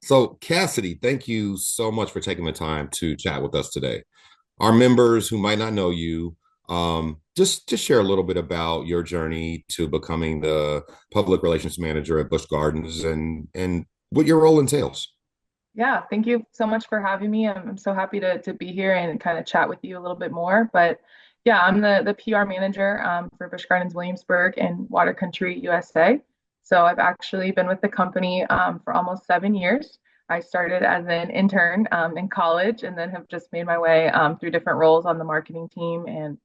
So, Cassidy, thank you so much for taking the time to chat with us today. Our members who might not know you, just share a little bit about your journey to becoming the public relations manager at Busch Gardens and what your role entails. Yeah, thank you so much for having me. I'm so happy to be here and kind of chat with you a little bit more. But yeah, I'm the PR manager for Busch Gardens Williamsburg and Water Country, USA. So I've actually been with the company for almost 7 years. I started as an intern in college and then have just made my way through different roles on the marketing team and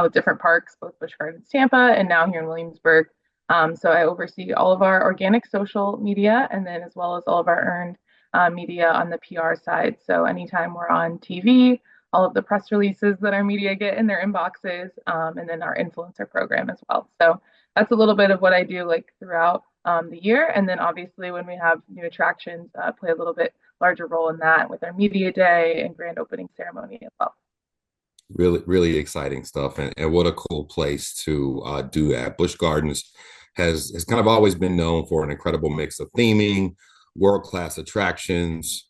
with different parks, both Busch Gardens Tampa and now here in Williamsburg. So I oversee all of our organic social media and then as well as all of our earned media on the PR side. So anytime we're on TV, all of the press releases that our media get in their inboxes, and then our influencer program as well. So that's a little bit of what I do like throughout the year. And then obviously when we have new attractions, play a little bit larger role in that with our media day and grand opening ceremony as well. Really, really exciting stuff, and what a cool place to do that. Busch Gardens has kind of always been known for an incredible mix of theming, world class attractions.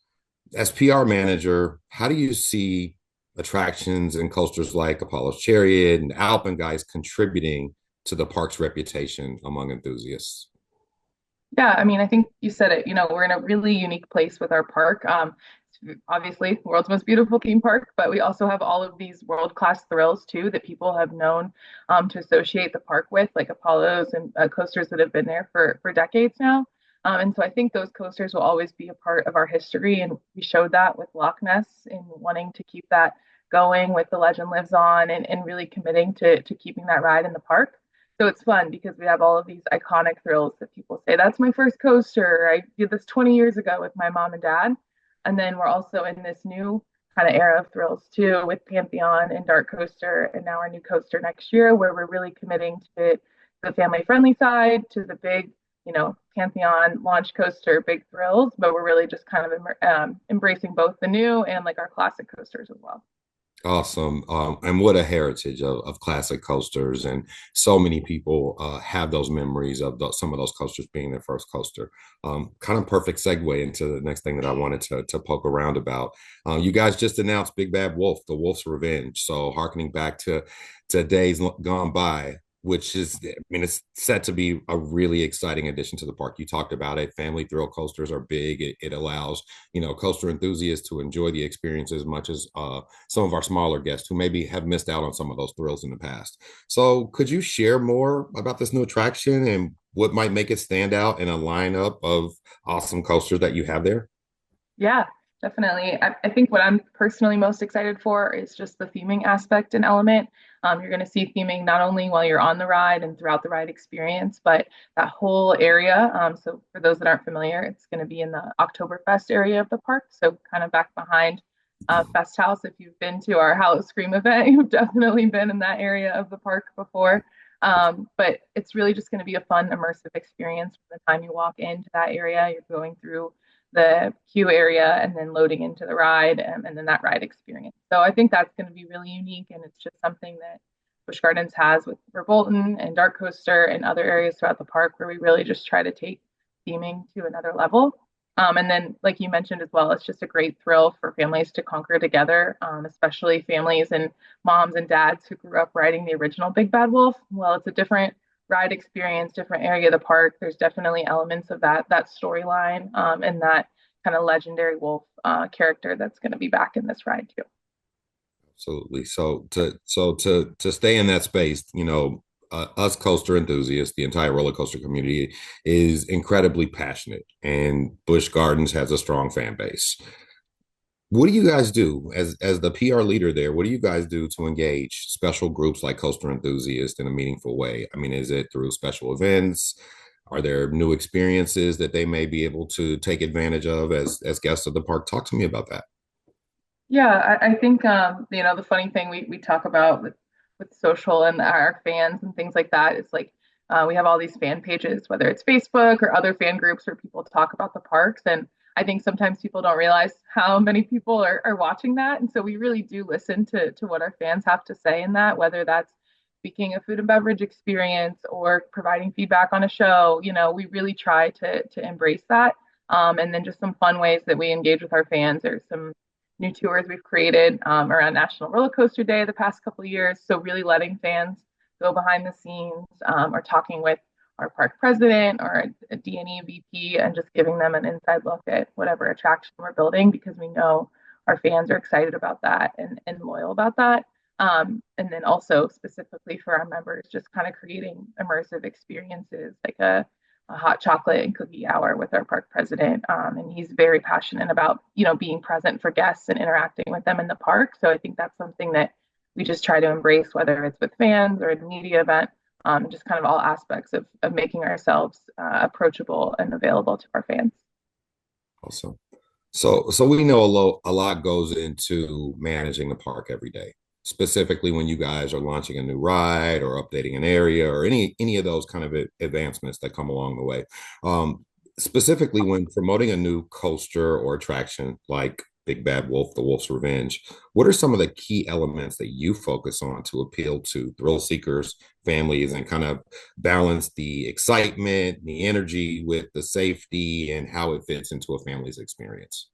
As PR manager, how do you see attractions and coasters like Apollo's Chariot and Alpine Guys contributing to the park's reputation among enthusiasts? Yeah, I mean, I think you said it. We're in a really unique place with our park. It's obviously the world's most beautiful theme park, but we also have all of these world-class thrills too that people have known to associate the park with, like Apollos and coasters that have been there for decades now. And so I think those coasters will always be a part of our history, and we showed that with Loch Ness in wanting to keep that going with The Legend Lives On and really committing to keeping that ride in the park. So it's fun because we have all of these iconic thrills that people say, that's my first coaster. I did this 20 years ago with my mom and dad. And then we're also in this new kind of era of thrills too with Pantheon and Dark Coaster and now our new coaster next year where we're really committing to the family friendly side, to the big, Pantheon launch coaster, big thrills, but we're really just kind of embracing both the new and like our classic coasters as well. Awesome. And what a heritage of classic coasters. And so many people have those memories of some of those coasters being their first coaster. Kind of perfect segue into the next thing that I wanted to poke around about. You guys just announced Big Bad Wolf, The Wolf's Revenge. So harkening back to days gone by, which is, I mean, it's set to be a really exciting addition to the park. You talked about it. Family thrill coasters are big. It allows, coaster enthusiasts to enjoy the experience as much as some of our smaller guests who maybe have missed out on some of those thrills in the past. So, could you share more about this new attraction and what might make it stand out in a lineup of awesome coasters that you have there? Yeah, definitely. I think what I'm personally most excited for is just the theming aspect and element. You're going to see theming not only while you're on the ride and throughout the ride experience, but that whole area. So for those that aren't familiar, it's going to be in the Oktoberfest area of the park. So kind of back behind Fest House. If you've been to our Howl Scream event, you've definitely been in that area of the park before. But it's really just going to be a fun, immersive experience from the time you walk into that area. You're going through the queue area and then loading into the ride and then that ride experience. So I think that's going to be really unique and it's just something that Busch Gardens has with Revolton and Dark Coaster and other areas throughout the park where we really just try to take theming to another level. And then, like you mentioned as well, it's just a great thrill for families to conquer together, especially families and moms and dads who grew up riding the original Big Bad Wolf. Well, it's a different ride experience, different area of the park. There's definitely elements of that storyline and that kind of legendary wolf character that's going to be back in this ride too. Absolutely. So to stay in that space, us coaster enthusiasts, the entire roller coaster community is incredibly passionate, and Busch Gardens has a strong fan base. What do you guys do as the PR leader there? What do you guys do to engage special groups like coaster enthusiasts in a meaningful way? I mean, is it through special events? Are there new experiences that they may be able to take advantage of as guests of the park? Talk to me about that. Yeah, I think the funny thing we talk about with social and our fans and things like that is like we have all these fan pages, whether it's Facebook or other fan groups where people talk about the parks. And I think sometimes people don't realize how many people are watching that. And so we really do listen to what our fans have to say in that, whether that's speaking a food and beverage experience or providing feedback on a show. We really try to embrace that. And then just some fun ways that we engage with our fans. There's some new tours we've created around National Roller Coaster Day the past couple of years. So really letting fans go behind the scenes or talking with our park president or a D&E VP and just giving them an inside look at whatever attraction we're building because we know our fans are excited about that and loyal about that. And then also specifically for our members, just kind of creating immersive experiences like a hot chocolate and cookie hour with our park president. And he's very passionate about, being present for guests and interacting with them in the park. So I think that's something that we just try to embrace, whether it's with fans or a media event, just kind of all aspects of making ourselves approachable and available to our fans. Awesome. So we know a lot goes into managing the park every day, specifically when you guys are launching a new ride or updating an area or any of those kind of advancements that come along the way. Um, Specifically when promoting a new coaster or attraction like Big Bad Wolf, The Wolf's Revenge, what are some of the key elements that you focus on to appeal to thrill seekers, families, and kind of balance the excitement, the energy with the safety and how it fits into a family's experience?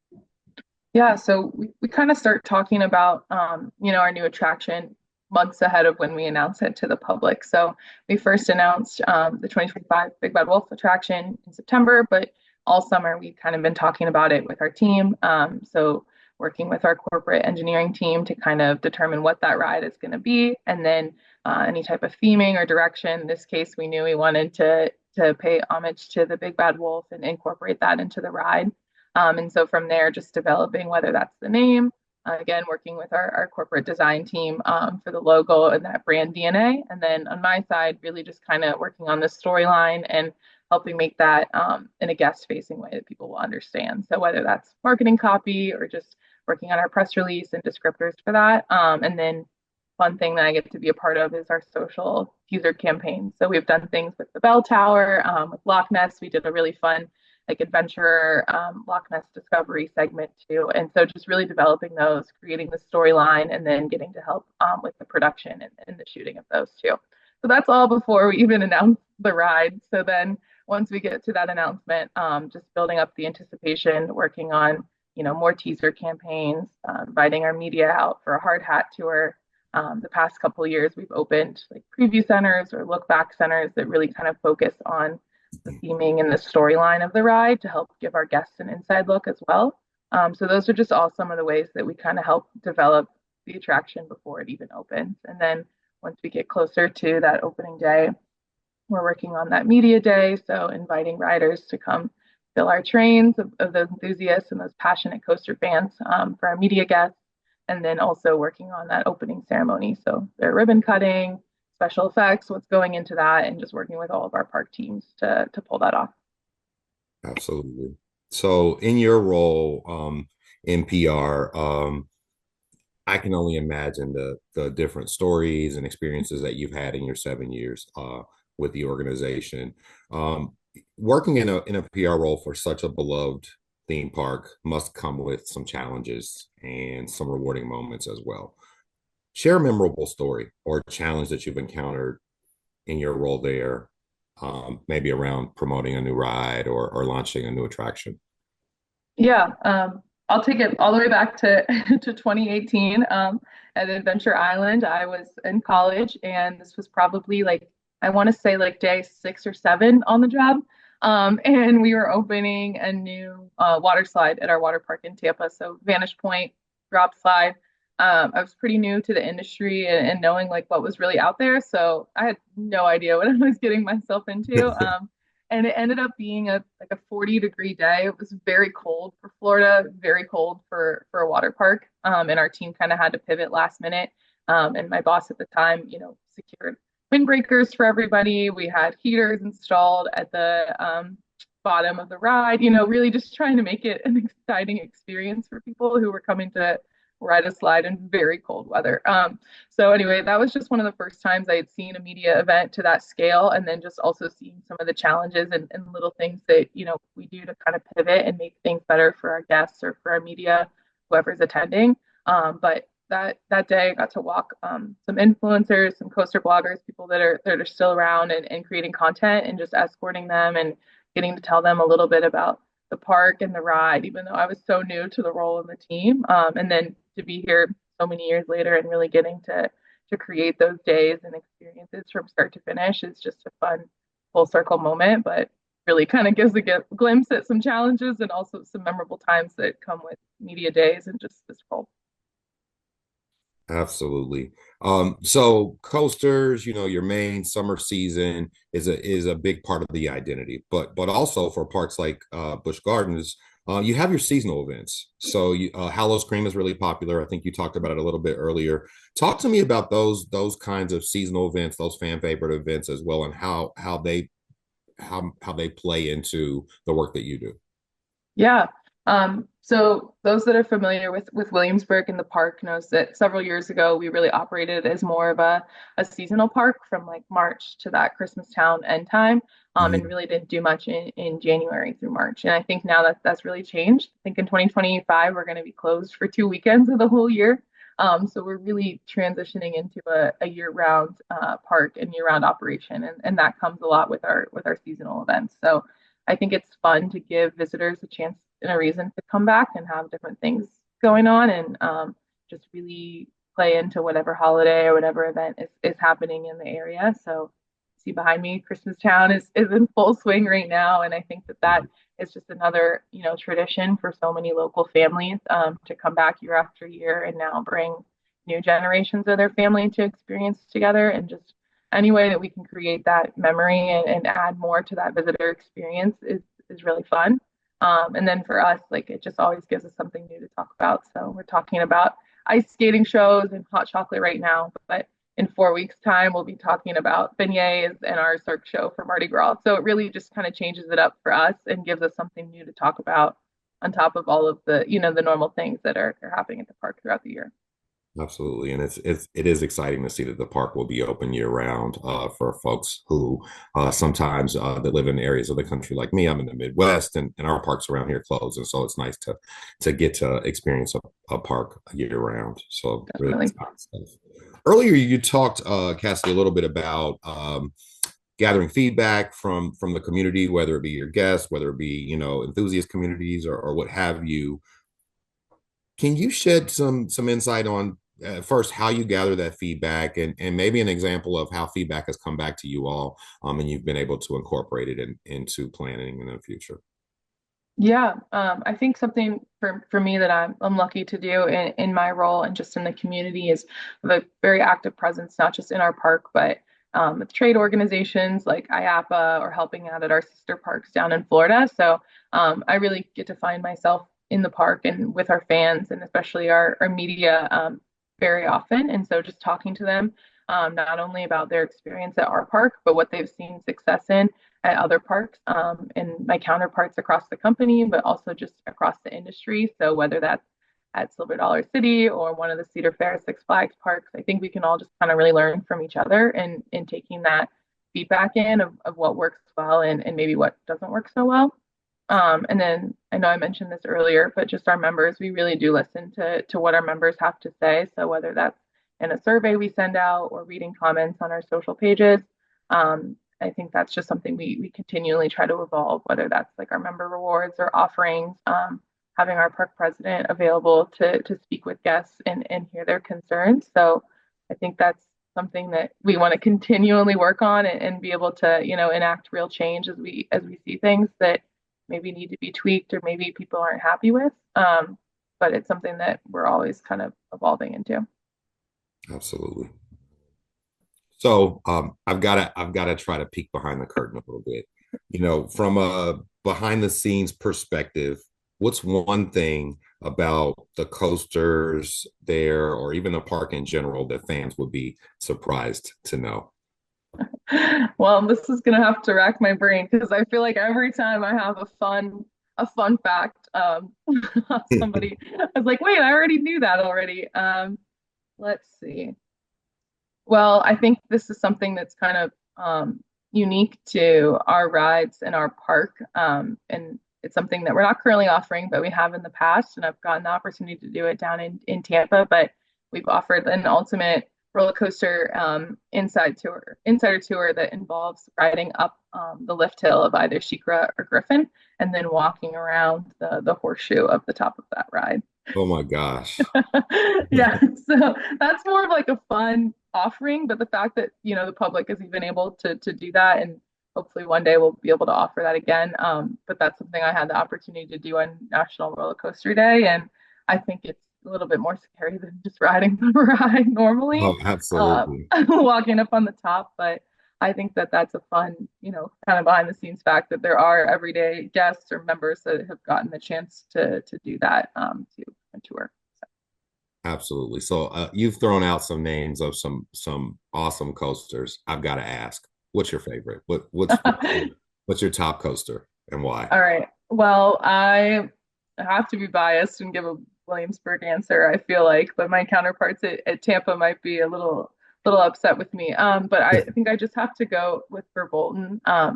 Yeah, so we kind of start talking about our new attraction months ahead of when we announce it to the public. So we first announced the 2025 Big Bad Wolf attraction in September, but all summer we've kind of been talking about it with our team. So working with our corporate engineering team to kind of determine what that ride is going to be, and then any type of theming or direction. In this case, we knew we wanted to pay homage to the Big Bad Wolf and incorporate that into the ride. And so from there, just developing whether that's the name, again, working with our corporate design team for the logo and that brand DNA. And then on my side, really just kind of working on the storyline and helping make that in a guest facing way that people will understand. So whether that's marketing copy or just working on our press release and descriptors for that. And then one thing that I get to be a part of is our social teaser campaign. So we've done things with the bell tower, with Loch Ness. We did a really fun like adventure Loch Ness discovery segment too. And so just really developing those, creating the storyline, and then getting to help with the production and the shooting of those too. So that's all before we even announce the ride. So then once we get to that announcement, just building up the anticipation, working on more teaser campaigns, inviting our media out for a hard hat tour. The past couple of years, we've opened like preview centers or look back centers that really kind of focus on the theming and the storyline of the ride to help give our guests an inside look as well. So those are just all some of the ways that we kind of help develop the attraction before it even opens. And then once we get closer to that opening day, we're working on that media day. So inviting riders to come fill our trains of those enthusiasts and those passionate coaster fans for our media guests. And then also working on that opening ceremony. So their ribbon cutting, special effects, what's going into that, and just working with all of our park teams to pull that off. Absolutely. So in your role in PR, I can only imagine the different stories and experiences that you've had in your 7 years with the organization. Working in a PR role for such a beloved theme park must come with some challenges and some rewarding moments as well. Share a memorable story or challenge that you've encountered in your role there, maybe around promoting a new ride or launching a new attraction. Yeah, I'll take it all the way back to to 2018 at Adventure Island. I was in college, and this was probably like I want to say like day 6 or 7 on the job. And we were opening a new water slide at our water park in Tampa. So Vanish Point drop slide. I was pretty new to the industry and knowing like what was really out there. So I had no idea what I was getting myself into. And it ended up being a 40-degree day. It was very cold for Florida, very cold for a water park. And our team kind of had to pivot last minute. And my boss at the time, secured windbreakers for everybody. We had heaters installed at the bottom of the ride, really just trying to make it an exciting experience for people who were coming to ride a slide in very cold weather. So anyway, that was just one of the first times I had seen a media event to that scale, and then just also seeing some of the challenges and little things that we do to kind of pivot and make things better for our guests or for our media, whoever's attending. But that day I got to walk some influencers, some coaster bloggers, people that are still around and creating content and just escorting them and getting to tell them a little bit about the park and the ride, even though I was so new to the role in the team. And then to be here so many years later and really getting to create those days and experiences from start to finish is just a fun full circle moment, but really kind of gives a glimpse at some challenges and also some memorable times that come with media days and just this role. Absolutely. So coasters, your main summer season is a big part of the identity, but also for parks like Busch Gardens, you have your seasonal events. So Hallows Cream is really popular. I think you talked about it a little bit earlier. Talk to me about those kinds of seasonal events, those fan favorite events as well, and how they play into the work that you do. Yeah. So those that are familiar with Williamsburg and the park knows that several years ago we really operated as more of a seasonal park from like March to that Christmas town end time, and Mhm. really didn't do much in January through March. And I think now that that's really changed. I think in 2025 we're going to be closed for 2 weekends of the whole year. So we're really transitioning into a year-round park and year-round operation, and that comes a lot with our seasonal events. So I think it's fun to give visitors a chance and a reason to come back and have different things going on and just really play into whatever holiday or whatever event is happening in the area. So see behind me, Christmas Town is in full swing right now, and I think that that is just another tradition for so many local families to come back year after year and now bring new generations of their family to experience together and just any way that we can create that memory and add more to that visitor experience is really fun. And then for us, like it just always gives us something new to talk about. So we're talking about ice skating shows and hot chocolate right now, but in 4 weeks' time, we'll be talking about beignets and our Cirque show for Mardi Gras. So it really just kind of changes it up for us and gives us something new to talk about on top of all of the normal things that are happening at the park throughout the year. Absolutely, and it is exciting to see that the park will be open year round for folks who sometimes that live in areas of the country like me. I'm in the Midwest, and our parks around here close, and so it's nice to get to experience a park year round. So really Definitely. exciting stuff. Earlier, you talked, Cassie, a little bit about gathering feedback from the community, whether it be your guests, whether it be enthusiast communities or what have you. Can you shed some insight on first how you gather that feedback and maybe an example of how feedback has come back to you all and you've been able to incorporate it into planning in the future? Yeah, I think something for me that I'm lucky to do in my role and just in the community is the very active presence, not just in our park, but with trade organizations like IAPA or helping out at our sister parks down in Florida. So I really get to find myself in the park and with our fans and especially our media very often. And so just talking to them, not only about their experience at our park, but what they've seen success in at other parks and my counterparts across the company, but also just across the industry. So whether that's at Silver Dollar City or one of the Cedar Fair, Six Flags parks, I think we can all just kind of really learn from each other and in taking that feedback in of what works well and maybe what doesn't work so well. And then I know I mentioned this earlier, but just our members, we really do listen to what our members have to say. So whether that's in a survey we send out or reading comments on our social pages, I think that's just something we continually try to evolve, whether that's like our member rewards or offerings, having our park president available to speak with guests and hear their concerns. So I think that's something that we want to continually work on and be able to, enact real change as we see things that maybe need to be tweaked or maybe people aren't happy with. But it's something that we're always kind of evolving into. Absolutely. So I've got to try to peek behind the curtain a little bit. From a behind the scenes perspective, what's one thing about the coasters there or even the park in general that fans would be surprised to know? Well, this is gonna have to rack my brain because I feel like every time I have a fun fact, somebody I was like, wait, I already knew that already. Let's see. Well, I think this is something that's kind of unique to our rides and our park. And it's something that we're not currently offering, but we have in the past. And I've gotten the opportunity to do it down in Tampa. But we've offered an ultimate roller coaster insider tour that involves riding up the lift hill of either Shikra or Griffin, and then walking around the horseshoe of the top of that ride. Oh my gosh. Yeah, so that's more of like a fun offering, but the fact that the public is even able to do that, and hopefully one day we'll be able to offer that again. But that's something I had the opportunity to do on National Roller Coaster Day, and I think it's a little bit more scary than just riding the ride normally, Oh, absolutely. walking up on the top. But I think that that's a fun, kind of behind the scenes fact that there are everyday guests or members that have gotten the chance to do that to a tour. Absolutely. So you've thrown out some names of some awesome coasters. I've got to ask, what's your favorite? What's your top coaster and why? All right. Well, I have to be biased and give a Williamsburg answer, I feel like, but my counterparts at Tampa might be a little upset with me. But I think I just have to go with Verbolten. I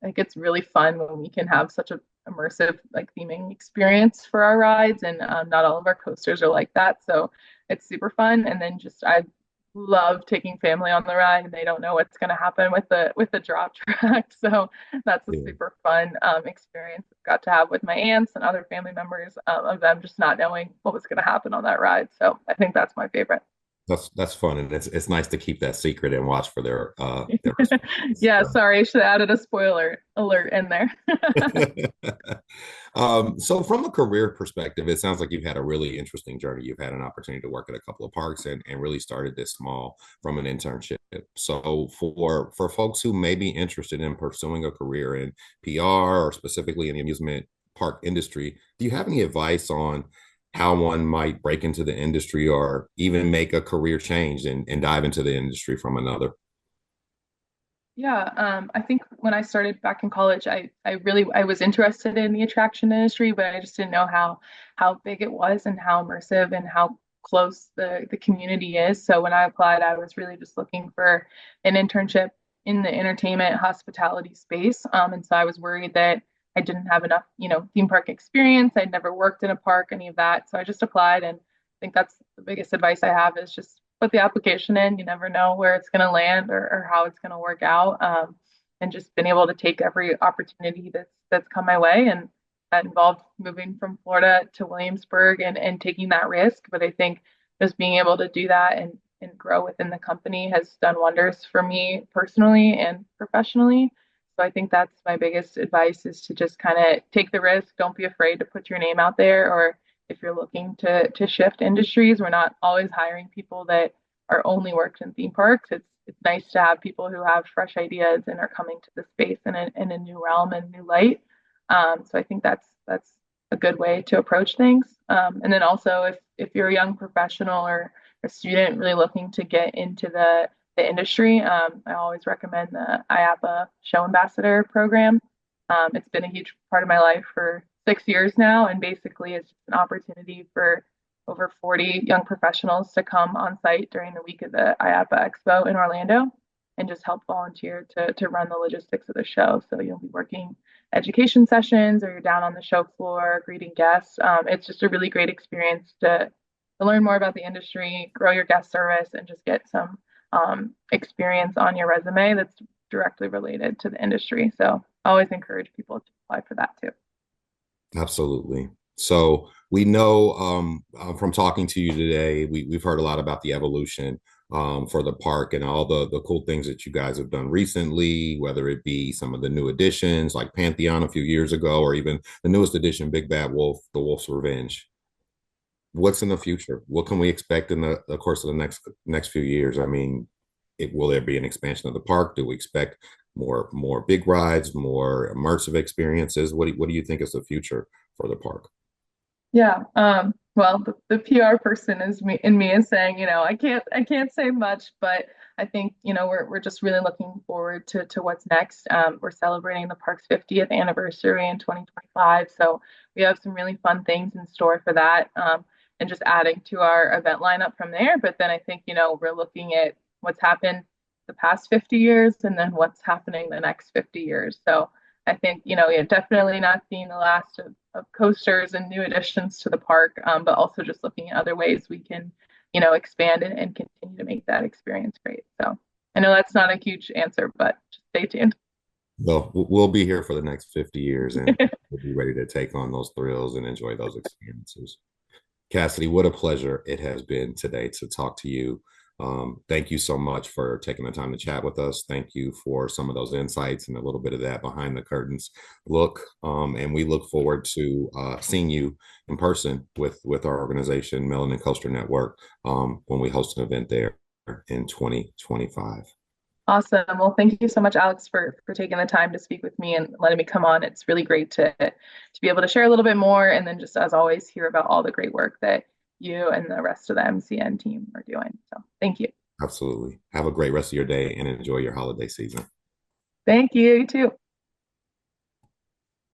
think it's really fun when we can have such a immersive like theming experience for our rides, and not all of our coasters are like that. So it's super fun. And then just I love taking family on the ride, and they don't know what's going to happen with the drop track. So that's a Yeah. super fun experience I've got to have with my aunts and other family members, of them just not knowing what was going to happen on that ride. So I think that's my favorite. That's fun, and it's nice to keep that secret and watch for their response. Yeah, sorry, I should have added a spoiler alert in there. So from a career perspective, it sounds like you've had a really interesting journey. You've had an opportunity to work at a couple of parks and really started this small from an internship. So for folks who may be interested in pursuing a career in PR or specifically in the amusement park industry, do you have any advice on how one might break into the industry or even make a career change and dive into the industry from another? Yeah, I think when I started back in college, I was interested in the attraction industry, but I just didn't know how big it was and how immersive and how close the community is. So when I applied, I was really just looking for an internship in the entertainment hospitality space. And so I was worried that I didn't have enough, theme park experience. I'd never worked in a park, any of that. So I just applied, and I think that's the biggest advice I have is just put the application in. You never know where it's going to land or how it's going to work out. And just been able to take every opportunity that's come my way. And that involved moving from Florida to Williamsburg and taking that risk. But I think just being able to do that and grow within the company has done wonders for me personally and professionally. So I think that's my biggest advice is to just kind of take the risk. Don't be afraid to put your name out there, or if you're looking to shift industries. We're not always hiring people that are only worked in theme parks. It's nice to have people who have fresh ideas and are coming to the space in a new realm and new light. So I think that's a good way to approach things. And then also if you're a young professional or a student really looking to get into the industry, I always recommend the IAPA Show Ambassador program. It's been a huge part of my life for 6 years now, and basically it's just an opportunity for over 40 young professionals to come on site during the week of the IAPA Expo in Orlando and just help volunteer to run the logistics of the show. So you'll be working education sessions or you're down on the show floor greeting guests. It's just a really great experience to learn more about the industry, grow your guest service, and just get some experience on your resume that's directly related to the industry. So I always encourage people to apply for that too. Absolutely. So we know from talking to you today, we've heard a lot about the evolution for the park and all the cool things that you guys have done recently, whether it be some of the new additions like Pantheon a few years ago, or even the newest addition, Big Bad Wolf, The Wolf's Revenge. What's in the future? What can we expect in the course of the next few years? I mean, will there be an expansion of the park? Do we expect more big rides, more immersive experiences? What do you think is the future for the park? Yeah. Well, the PR person is me is saying, I can't say much, but I think, we're just really looking forward to what's next. We're celebrating the park's 50th anniversary in 2025. So we have some really fun things in store for that. And just adding to our event lineup from there. But then I think, we're looking at what's happened the past 50 years and then what's happening the next 50 years. So I think, you're definitely not seeing the last of coasters and new additions to the park, but also just looking at other ways we can expand and continue to make that experience great. So I know that's not a huge answer, but just stay tuned. Well, we'll be here for the next 50 years and we'll be ready to take on those thrills and enjoy those experiences. Cassidy, what a pleasure it has been today to talk to you. Thank you so much for taking the time to chat with us. Thank you for some of those insights and a little bit of that behind the curtains look. And we look forward to seeing you in person with our organization, Melanin Coaster Network, when we host an event there in 2025. Awesome. Well, thank you so much, Alex, for taking the time to speak with me and letting me come on. It's really great to be able to share a little bit more, and then just as always, hear about all the great work that you and the rest of the MCN team are doing. So thank you. Absolutely. Have a great rest of your day and enjoy your holiday season. Thank you. You too.